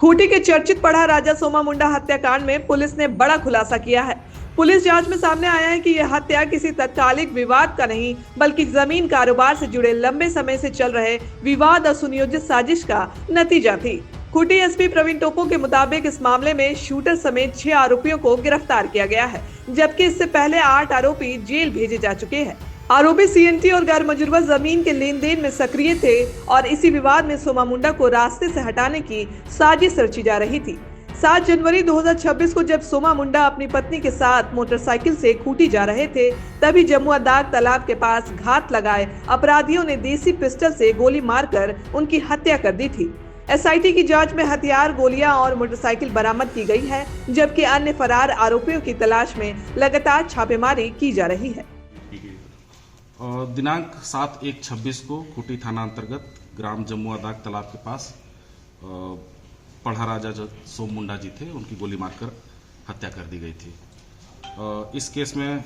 खूंटी के चर्चित पढ़ा राजा सोमा मुंडा हत्याकांड में पुलिस ने बड़ा खुलासा किया है। पुलिस जांच में सामने आया है कि यह हत्या किसी तात्कालिक विवाद का नहीं बल्कि जमीन कारोबार से जुड़े लंबे समय से चल रहे विवाद और सुनियोजित साजिश का नतीजा थी। खूंटी एसपी प्रवीण टोपो के मुताबिक इस मामले में शूटर समेत 6 आरोपियों को गिरफ्तार किया गया है, जबकि इससे पहले 8 आरोपी जेल भेजे जा चुके हैं। आरोपी सीएनटी और गैर मजुरवा जमीन के लेन देन में सक्रिय थे और इसी विवाद में सोमा मुंडा को रास्ते से हटाने की साजिश रची जा रही थी। 7 जनवरी 2026 को जब सोमा मुंडा अपनी पत्नी के साथ मोटरसाइकिल से खूंटी जा रहे थे, तभी जमुआ दाग तालाब के पास घात लगाए अपराधियों ने देसी पिस्टल से गोली मारकर उनकी हत्या कर दी थी। एसआईटी की जांच में हथियार, गोलियां और मोटरसाइकिल बरामद की गई है, जबकि अन्य फरार आरोपियों की तलाश में लगातार छापेमारी की जा रही है। दिनांक 7/1/26 को खूंटी थाना अंतर्गत ग्राम जमुआ दाग तालाब के पास पढ़ा राजा जो सोम मुंडा जी थे, उनकी गोली मारकर हत्या कर दी गई थी। इस केस में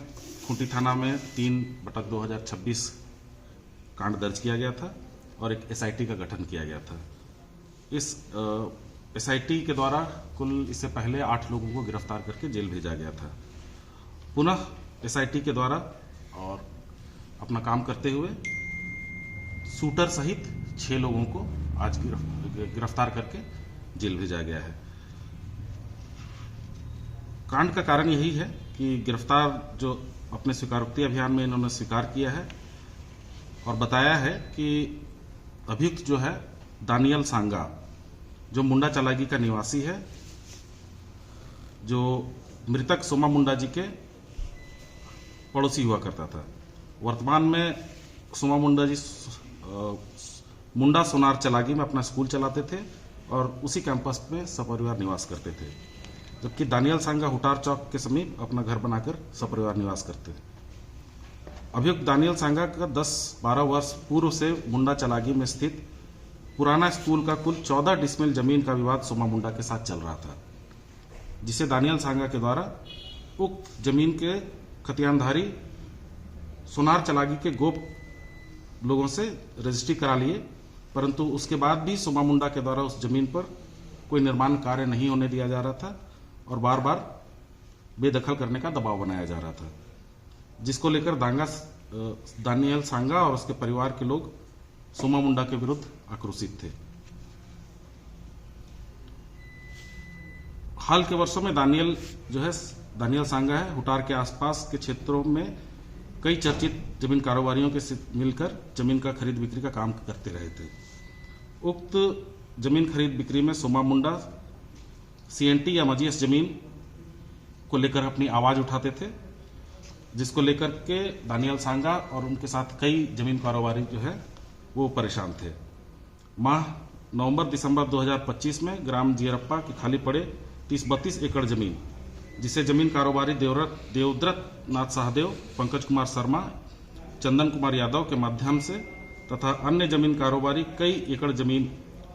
खूंटी थाना में 3/2026 कांड दर्ज किया गया था और एक एसआईटी का गठन किया गया था। इस एसआईटी के द्वारा कुल इससे पहले 8 लोगों को गिरफ्तार करके जेल भेजा गया था। पुनः एसआईटी के द्वारा और अपना काम करते हुए शूटर सहित 6 लोगों को आज गिरफ्तार करके जेल भेजा गया है। कांड का कारण यही है कि गिरफ्तार जो अपने स्वीकारोक्ति अभियान में इन्होंने स्वीकार किया है और बताया है कि अभियुक्त जो है दानियल सांगा, जो मुंडा चलागी का निवासी है, जो मृतक सोमा मुंडा जी के पड़ोसी हुआ करता था। वर्तमान में सोमा मुंडा जी मुंडा सोनार चलागी में अपना स्कूल चलाते थे और उसी कैंपस में सपरिवार निवास करते थे, जबकि दानियल सांगा हुटार चौक के समीप अपना घर बनाकर सपरिवार निवास करते थे। अभियुक्त दानियल सांगा का 10-12 वर्ष पूर्व से मुंडा चलागी में स्थित पुराना स्कूल का कुल 14 डिसमिल जमीन का विवाद सोमा मुंडा के साथ चल रहा था, जिसे दानियल सांगा के द्वारा उक्त जमीन के खतियानधारी सोनार चलागी के गोप लोगों से रजिस्ट्री करा लिए, परंतु उसके बाद भी सोमा मुंडा के द्वारा उस जमीन पर कोई निर्माण कार्य नहीं होने दिया जा रहा था और बार बार बेदखल करने का दबाव बनाया जा रहा था, जिसको लेकर दानियल सांगा और उसके परिवार के लोग सोमा मुंडा के विरुद्ध आक्रोशित थे। हाल के वर्षों में दानियल सांगा है हुटार के आसपास के क्षेत्रों में कई चर्चित जमीन कारोबारियों के साथ मिलकर जमीन का खरीद बिक्री का काम करते रहे थे। उक्त जमीन खरीद बिक्री में सोमा मुंडा सीएनटी या मजीएस जमीन को लेकर अपनी आवाज उठाते थे, जिसको लेकर के दानियल सांगा और उनके साथ कई जमीन कारोबारी जो है वो परेशान थे। माह नवंबर-दिसंबर 2025 में ग्राम जियरप्पा के खाली पड़े 30-32 एकड़ जमीन, जिसे जमीन कारोबारी देवव्रत नाथ सहदेव, पंकज कुमार शर्मा, चंदन कुमार यादव के माध्यम से तथा अन्य जमीन कारोबारी कई एकड़ जमीन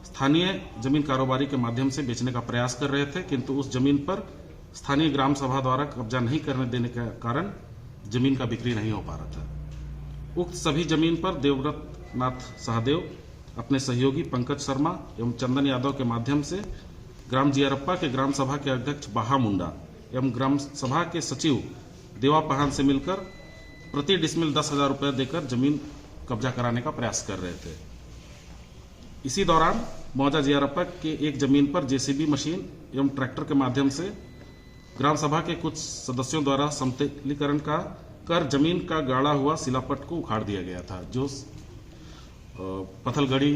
स्थानीय जमीन कारोबारी के माध्यम से बेचने का प्रयास कर रहे थे, किंतु उस जमीन पर स्थानीय ग्राम सभा द्वारा कब्जा नहीं करने देने के कारण जमीन का बिक्री नहीं हो पा रहा था। उक्त सभी जमीन पर देवव्रत नाथ सहदेव अपने सहयोगी पंकज शर्मा एवं चंदन यादव के माध्यम से ग्राम जियरप्पा के ग्राम सभा के अध्यक्ष बाहा मुंडा एवं ग्राम सभा के सचिव देवा पहान से मिलकर प्रति डिसमिल 10,000 रुपये देकर जमीन कब्जा कराने का प्रयास कर रहे थे। इसी दौरान मौजा जियरप्पा के एक जमीन पर जेसीबी मशीन एवं ट्रैक्टर के माध्यम से ग्राम सभा के कुछ सदस्यों द्वारा समतलीकरण का कर जमीन का गाड़ा हुआ शिलापट को उखाड़ दिया गया था, जो पथलगड़ी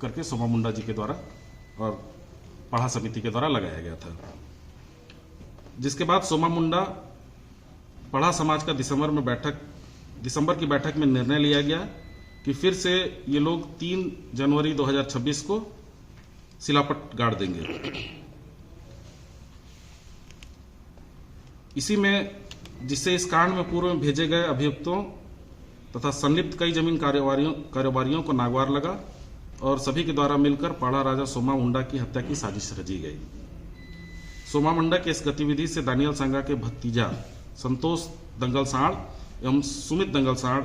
करके सोमा मुंडा जी के द्वारा और पढ़ा समिति के द्वारा लगाया गया था। जिसके बाद सोमा मुंडा पढ़ा समाज का दिसंबर की बैठक में निर्णय लिया गया कि फिर से ये लोग 3 जनवरी 2026 को शिलापट गाड़ देंगे। इसी में जिससे इस कांड में पूर्व में भेजे गए अभियुक्तों तथा संलिप्त कई जमीन कारोबारियों को नागवार लगा और सभी के द्वारा मिलकर पढ़ा राजा सोमा मुंडा की हत्या की साजिश रची गई। सोमा मुंडा के इस गतिविधि से दानियल सांगा के भतीजा संतोष दंगलसाड़ एवं सुमित दंगलसाड़,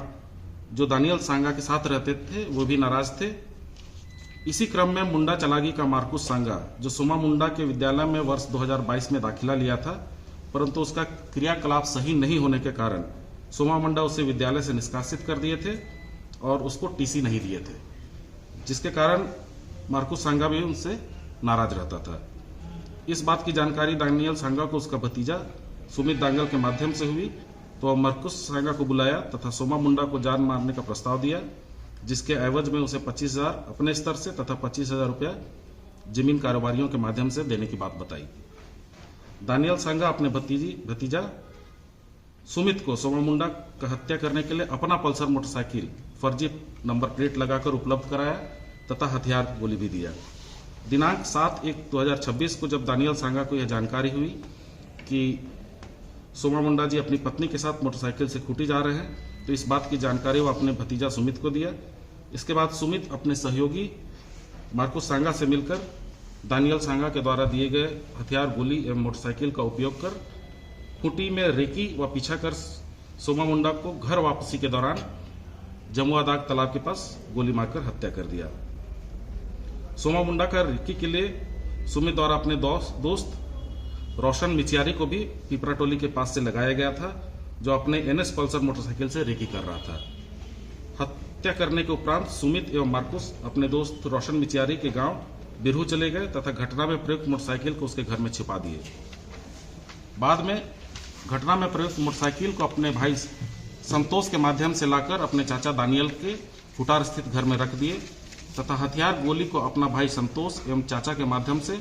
जो दानियल सांगा के साथ रहते थे, वो भी नाराज थे। इसी क्रम में मुंडा चलागी का मार्कुस सांगा, जो सोमा मुंडा के विद्यालय में वर्ष 2022 में दाखिला लिया था, परंतु उसका क्रियाकलाप सही नहीं होने के कारण सोमा मुंडा उसे विद्यालय से निष्कासित कर दिए थे और उसको टीसी नहीं दिए थे, जिसके कारण मार्कुस सांगा भी उनसे नाराज रहता था। इस बात की जानकारी दानियल सांगा को उसका भतीजा सुमित दांगल के माध्यम से हुई, तो मार्कुस सांगा को बुलाया तथा सोमा मुंडा को जान मारने का प्रस्ताव दिया, जिसके एवज में उसे 25,000 अपने स्तर से तथा 25,000 रुपया जमीन कारोबारियों के माध्यम से देने की बात बताई। दानियल सांगा अपने भतीजा सुमित को सोमा मुंडा का हत्या करने के लिए अपना पल्सर मोटरसाइकिल फर्जी नंबर प्लेट लगाकर उपलब्ध कराया तथा हथियार गोली भी दिया। दिनांक 7/1/2026 को जब दानियल सांगा को यह जानकारी हुई कि सोमा मुंडा जी अपनी पत्नी के साथ मोटरसाइकिल से खूंटी जा रहे हैं, तो इस बात की जानकारी वो अपने भतीजा सुमित को दिया। इसके बाद सुमित अपने सहयोगी मार्कुस सांगा से मिलकर दानियल सांगा के द्वारा दिए गए हथियार, गोली एवं मोटरसाइकिल का उपयोग कर खूंटी में रेकी व पीछा कर सोमा मुंडा को घर वापसी के दौरान जमुआ दाग तालाब के पास गोली मारकर हत्या कर दिया। सोमा मुंडा का रेकी के लिए सुमित द्वारा अपने दोस्त रोशन मिचियारी को भी पिपराटोली के पास से लगाया गया था, जो अपने एनएस पल्सर मोटरसाइकिल से रेकी कर रहा था। हत्या करने के उपरांत सुमित एवं मार्कुस अपने दोस्त रोशन मिचियारी के गांव बिरहू चले गए तथा घटना में प्रयुक्त मोटरसाइकिल को उसके घर में छिपा दिए। बाद में घटना में प्रयुक्त मोटरसाइकिल को अपने भाई संतोष के माध्यम से लाकर अपने चाचा दानियल के हुटार स्थित घर में रख दिए तथा हथियार गोली को अपना भाई संतोष एवं चाचा के माध्यम से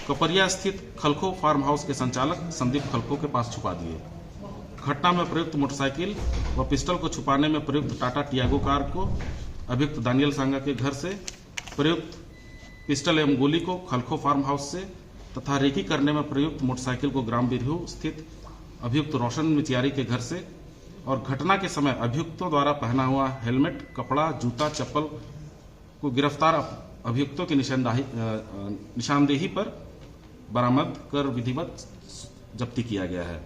कपरिया स्थित खलखो फार्म हाउस के संचालक संदीप खलखो के पास छुपा दिए। घटना में प्रयुक्त मोटरसाइकिल व पिस्टल को छुपाने में प्रयुक्त टाटा टियागो कार को अभियुक्त दानियल सांगा के घर से, प्रयुक्त पिस्टल एवं गोली को खलखो फार्म हाउस से तथा रेकी करने में प्रयुक्त मोटरसाइकिल को ग्राम बिरहू स्थित अभियुक्त रोशन मिचियारी के घर से, और घटना के समय अभियुक्तों द्वारा पहना हुआ हेलमेट, कपड़ा, जूता, चप्पल को गिरफ्तार अभियुक्तों की निशानदेही पर बरामद कर विधिवत जब्ती किया गया है।